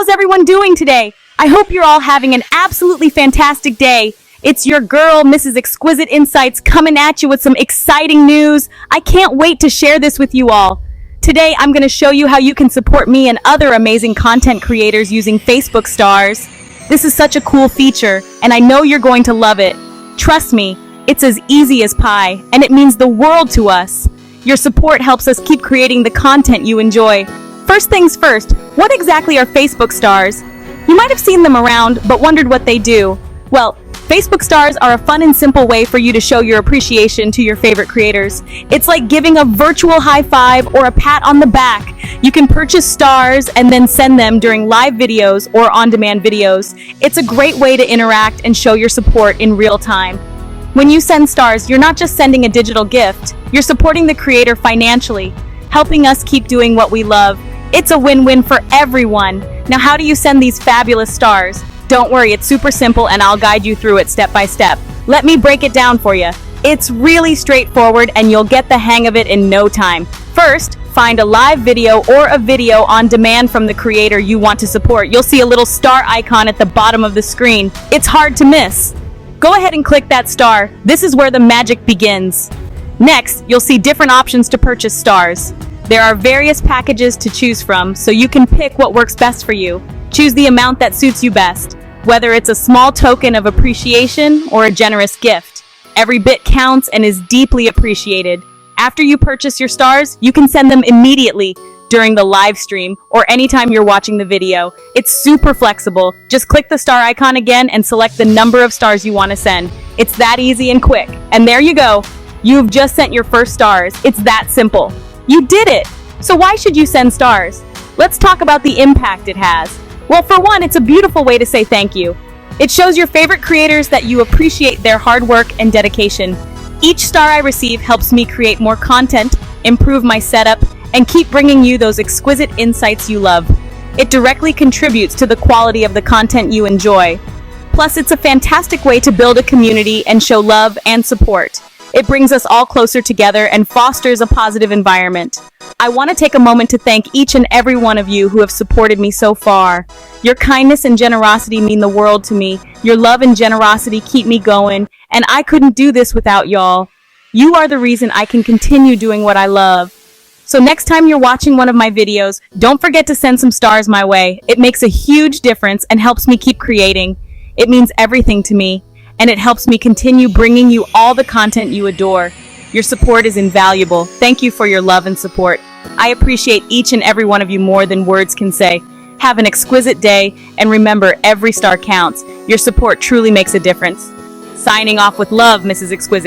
How's everyone doing today? I hope you're all having an absolutely fantastic day. It's your girl, Mrs. Exquisite Insights, coming at you with some exciting news. I can't wait to share this with you all. Today, I'm going to show you how you can support me and other amazing content creators using Facebook Stars. This is such a cool feature, and I know you're going to love it. Trust me, it's as easy as pie, and it means the world to us. Your support helps us keep creating the content you enjoy. First things first, what exactly are Facebook Stars? You might have seen them around, but wondered what they do. Well, Facebook Stars are a fun and simple way for you to show your appreciation to your favorite creators. It's like giving a virtual high five or a pat on the back. You can purchase stars and then send them during live videos or on-demand videos. It's a great way to interact and show your support in real time. When you send stars, you're not just sending a digital gift, you're supporting the creator financially, helping us keep doing what we love. It's a win-win for everyone. Now, how do you send these fabulous stars? Don't worry, it's super simple and I'll guide you through it step by step. Let me break it down for you. It's really straightforward and you'll get the hang of it in no time. First, find a live video or a video on demand from the creator you want to support. You'll see a little star icon at the bottom of the screen. It's hard to miss. Go ahead and click that star. This is where the magic begins. Next, you'll see different options to purchase stars. There are various packages to choose from, so you can pick what works best for you. Choose the amount that suits you best, whether it's a small token of appreciation or a generous gift. Every bit counts and is deeply appreciated. After you purchase your stars, you can send them immediately during the live stream or anytime you're watching the video. It's super flexible. Just click the star icon again and select the number of stars you want to send. It's that easy and quick. And there you go. You've just sent your first stars. It's that simple. You did it! So why should you send stars? Let's talk about the impact it has. Well, for one, it's a beautiful way to say thank you. It shows your favorite creators that you appreciate their hard work and dedication. Each star I receive helps me create more content, improve my setup, and keep bringing you those exquisite insights you love. It directly contributes to the quality of the content you enjoy. Plus, it's a fantastic way to build a community and show love and support. It brings us all closer together and fosters a positive environment. I want to take a moment to thank each and every one of you who have supported me so far. Your kindness and generosity mean the world to me. Your love and generosity keep me going, and I couldn't do this without y'all. You are the reason I can continue doing what I love. So next time you're watching one of my videos, don't forget to send some stars my way. It makes a huge difference and helps me keep creating. It means everything to me, and it helps me continue bringing you all the content you adore. Your support is invaluable. Thank you for your love and support. I appreciate each and every one of you more than words can say. Have an exquisite day, and remember, every star counts. Your support truly makes a difference. Signing off with love, Mrs. Exquisite.